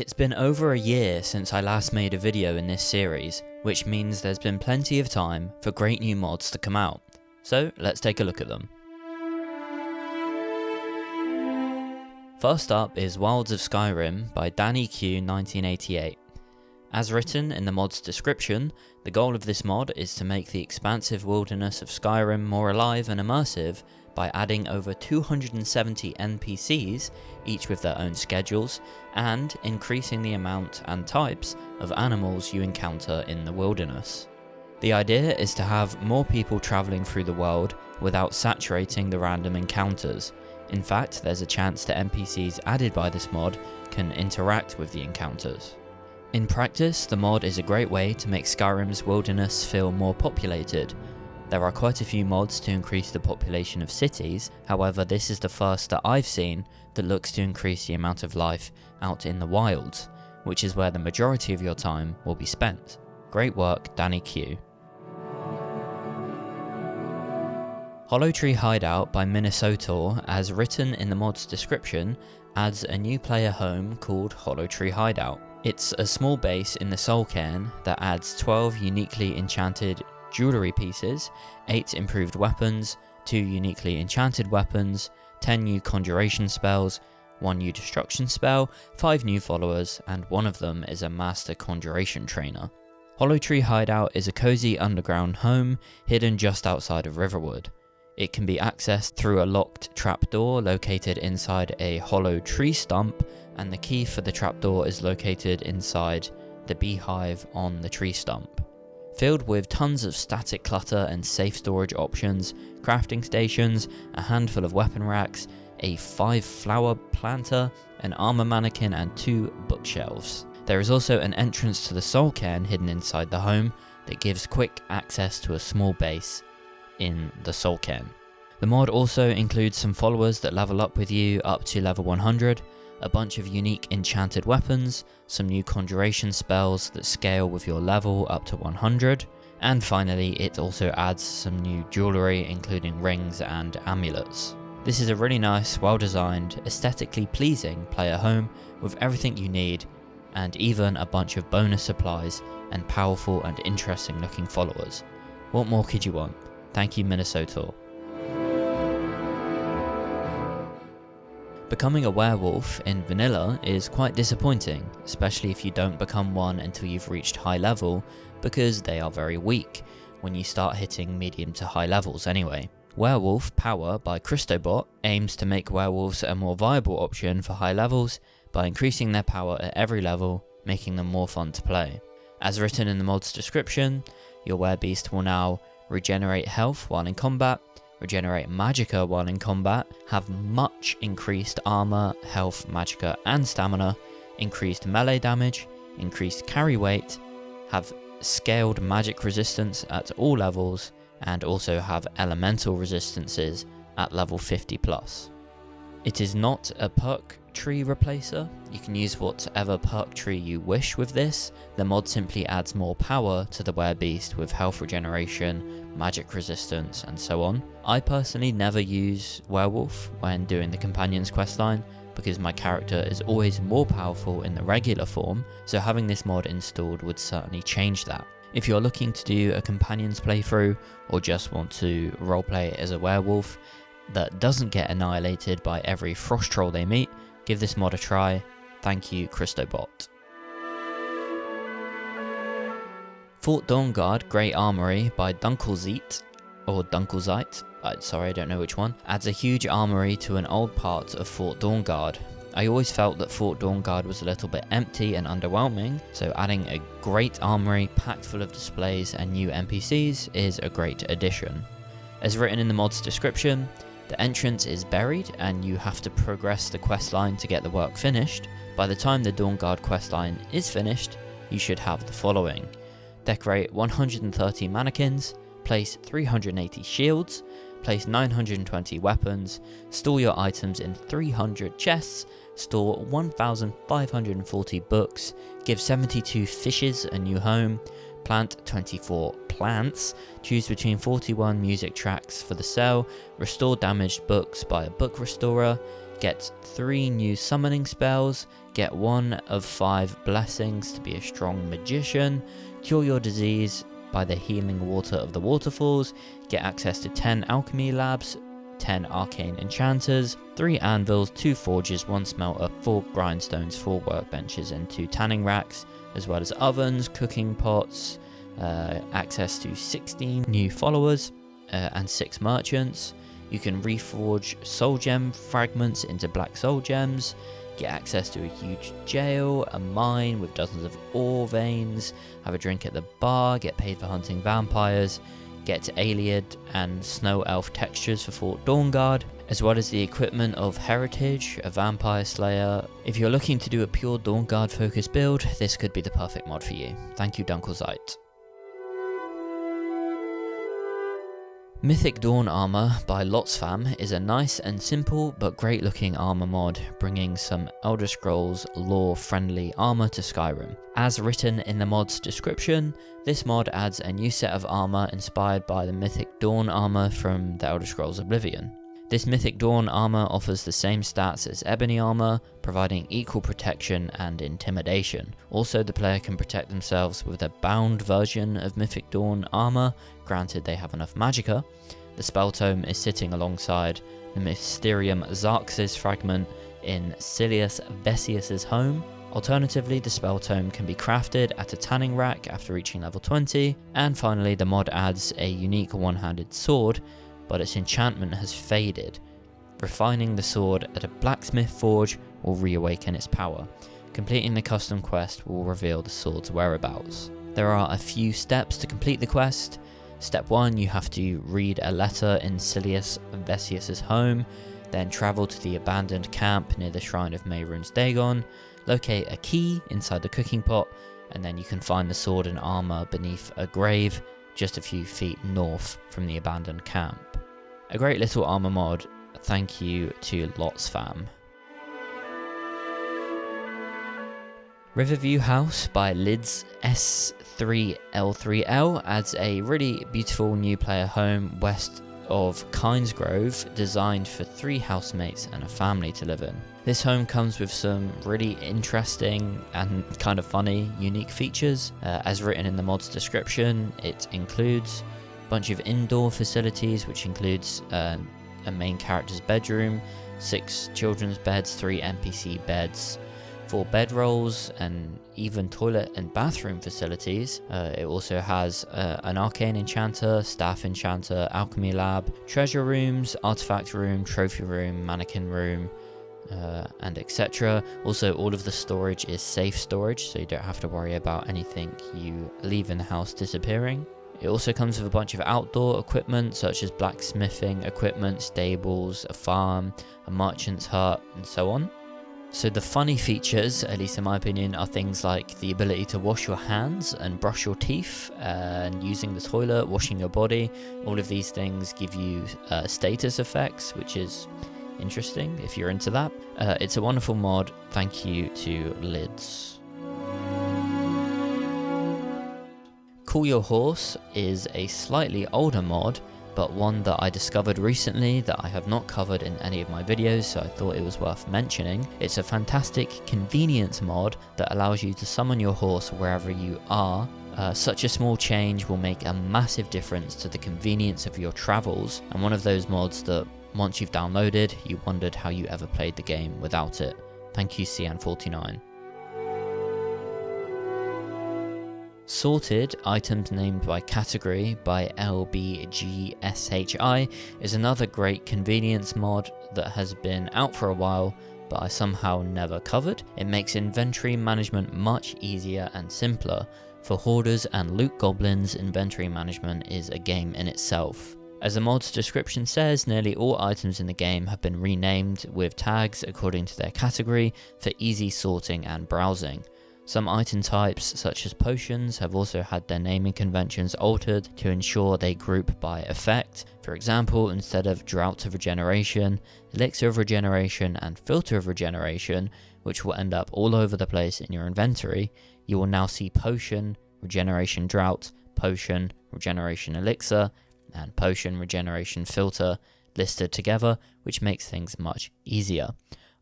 It's been over a year since I last made a video in this series, which means there's been plenty of time for great new mods to come out. So let's take a look at them. First up is Wilds of Skyrim by Danny Q 1988. As written in the mod's description, the goal of this mod is to make the expansive wilderness of Skyrim more alive and immersive by adding over 270 NPCs, each with their own schedules, and increasing the amount and types of animals you encounter in the wilderness. The idea is to have more people travelling through the world without saturating the random encounters. In fact, there's a chance that NPCs added by this mod can interact with the encounters. In practice, the mod is a great way to make Skyrim's wilderness feel more populated. There are quite a few mods to increase the population of cities, however this is the first that I've seen that looks to increase the amount of life out in the wilds, which is where the majority of your time will be spent. Great work, Danny Q. Hollowtree Hideout by Minnesota, as written in the mod's description, adds a new player home called Hollowtree Hideout. It's a small base in the Soul Cairn that adds 12 uniquely enchanted jewellery pieces, 8 improved weapons, 2 uniquely enchanted weapons, 10 new conjuration spells, 1 new destruction spell, 5 new followers, and one of them is a master conjuration trainer. Hollowtree Hideout is a cozy underground home hidden just outside of Riverwood. It can be accessed through a locked trapdoor located inside a hollow tree stump, and the key for the trapdoor is located inside the beehive on the tree stump. Filled with tons of static clutter and safe storage options, crafting stations, a handful of weapon racks, a 5-flower planter, an armor mannequin and 2 bookshelves. There is also an entrance to the Soul Cairn hidden inside the home that gives quick access to a small base in the Soul Cairn. The mod also includes some followers that level up with you up to level 100, a bunch of unique enchanted weapons, some new conjuration spells that scale with your level up to 100, and finally it also adds some new jewellery including rings and amulets. This is a really nice, well designed, aesthetically pleasing player home with everything you need, and even a bunch of bonus supplies and powerful and interesting looking followers. What more could you want? Thank you, Minnesota. Becoming a werewolf in vanilla is quite disappointing, especially if you don't become one until you've reached high level, because they are very weak when you start hitting medium to high levels anyway. Werewolf Power by Christobot aims to make werewolves a more viable option for high levels by increasing their power at every level, making them more fun to play. As written in the mod's description, your werebeast will now regenerate health while in combat, regenerate magicka while in combat, have much increased armor, health, magicka and stamina, increased melee damage, increased carry weight, have scaled magic resistance at all levels, and also have elemental resistances at level 50 plus. It is not a perk tree replacer. You can use whatever perk tree you wish with this. The mod simply adds more power to the werebeast with health regeneration, magic resistance and so on. I personally never use werewolf when doing the companions questline because my character is always more powerful in the regular form, so having this mod installed would certainly change that. If you're looking to do a companions playthrough or just want to roleplay as a werewolf that doesn't get annihilated by every frost troll they meet, give this mod a try. Thank you, Christobot. Fort Dawnguard-Great Armory by Dunkelzeit, or Dunkelzeit, sorry I don't know which one, adds a huge armory to an old part of Fort Dawnguard. I always felt that Fort Dawnguard was a little bit empty and underwhelming, so adding a great armory packed full of displays and new NPCs is a great addition. As written in the mod's description, the entrance is buried and you have to progress the questline to get the work finished. By the time the Dawnguard questline is finished, you should have the following: decorate 130 mannequins, place 380 shields, place 920 weapons, store your items in 300 chests, store 1,540 books, give 72 fishes a new home, plant 24 plants, choose between 41 music tracks for the sale, restore damaged books by a book restorer, get 3 new summoning spells, get 1 of 5 blessings to be a strong magician, cure your disease by the healing water of the waterfalls, get access to 10 alchemy labs, 10 arcane enchanters, 3 anvils, 2 forges, 1 smelter, 4 grindstones, 4 workbenches and 2 tanning racks, as well as ovens, cooking pots, access to 16 new followers and 6 merchants. You can reforge soul gem fragments into black soul gems, get access to a huge jail, a mine with dozens of ore veins, have a drink at the bar, get paid for hunting vampires, get Ayleid and Snow Elf textures for Fort Dawnguard, as well as the equipment of Heritage, a Vampire Slayer. If you're looking to do a pure Dawnguard focused build, this could be the perfect mod for you. Thank you, Dunkelzeit. Mythic Dawn Armor by Lotsfam is a nice and simple but great looking armor mod, bringing some Elder Scrolls lore friendly armor to Skyrim. As written in the mod's description, this mod adds a new set of armor inspired by the Mythic Dawn armor from the Elder Scrolls Oblivion. This Mythic Dawn armor offers the same stats as Ebony armor, providing equal protection and intimidation. Also, the player can protect themselves with a bound version of Mythic Dawn armor, granted they have enough magicka. The spell tome is sitting alongside the Mysterium Xarxes fragment in Silius Vesius's home. Alternatively, the spell tome can be crafted at a tanning rack after reaching level 20. And finally, the mod adds a unique one-handed sword, but its enchantment has faded. Refining the sword at a blacksmith forge will reawaken its power. Completing the custom quest will reveal the sword's whereabouts. There are a few steps to complete the quest. Step 1, you have to read a letter in Silius Vesius's home, then travel to the abandoned camp near the shrine of Mehrunes Dagon, locate a key inside the cooking pot, and then you can find the sword and armor beneath a grave just a few feet north from the abandoned camp. A great little armor mod, thank you to Lotsfam. Riverview House by Lids S3L3L adds a really beautiful new player home west of Kynesgrove, designed for 3 housemates and a family to live in. This home comes with some really interesting and kind of funny, unique features. As written in the mod's description, it includes a bunch of indoor facilities, which includes a main character's bedroom, 6 children's beds, 3 NPC beds, 4 bedrolls, and even toilet and bathroom facilities. It also has an arcane enchanter, staff enchanter, alchemy lab, treasure rooms, artifact room, trophy room, mannequin room, and etc. Also, all of the storage is safe storage, so you don't have to worry about anything you leave in the house disappearing. It also comes with a bunch of outdoor equipment, such as blacksmithing equipment, stables, a farm, a merchant's hut, and so on. So the funny features, at least in my opinion, are things like the ability to wash your hands and brush your teeth, and using the toilet, washing your body. All of these things give you status effects, which is interesting if you're into that. It's a wonderful mod. Thank you to Lids. Call Your Horse is a slightly older mod, but one that I discovered recently that I have not covered in any of my videos, so I thought it was worth mentioning. It's a fantastic convenience mod that allows you to summon your horse wherever you are. Such a small change will make a massive difference to the convenience of your travels, and one of those mods that once you've downloaded, you wondered how you ever played the game without it. Thank you, Cian49. Sorted Items Named by Category by LBGSHI is another great convenience mod that has been out for a while, but I somehow never covered. It makes inventory management much easier and simpler. For hoarders and loot goblins, inventory management is a game in itself. As the mod's description says, nearly all items in the game have been renamed with tags according to their category for easy sorting and browsing. Some item types, such as potions, have also had their naming conventions altered to ensure they group by effect. For example, instead of Drought of Regeneration, Elixir of Regeneration, and Filter of Regeneration, which will end up all over the place in your inventory, you will now see Potion, Regeneration Drought, Potion, Regeneration Elixir, and Potion, Regeneration Filter listed together, which makes things much easier.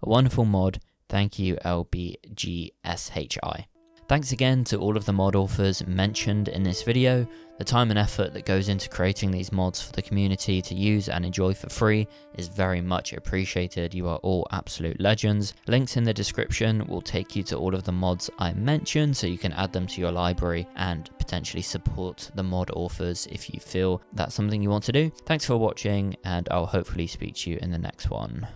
A wonderful mod. Thank you, LBGSHI. Thanks again to all of the mod authors mentioned in this video. The time and effort that goes into creating these mods for the community to use and enjoy for free is very much appreciated. You are all absolute legends. Links in the description will take you to all of the mods I mentioned, so you can add them to your library and potentially support the mod authors if you feel that's something you want to do. Thanks for watching, and I'll hopefully speak to you in the next one.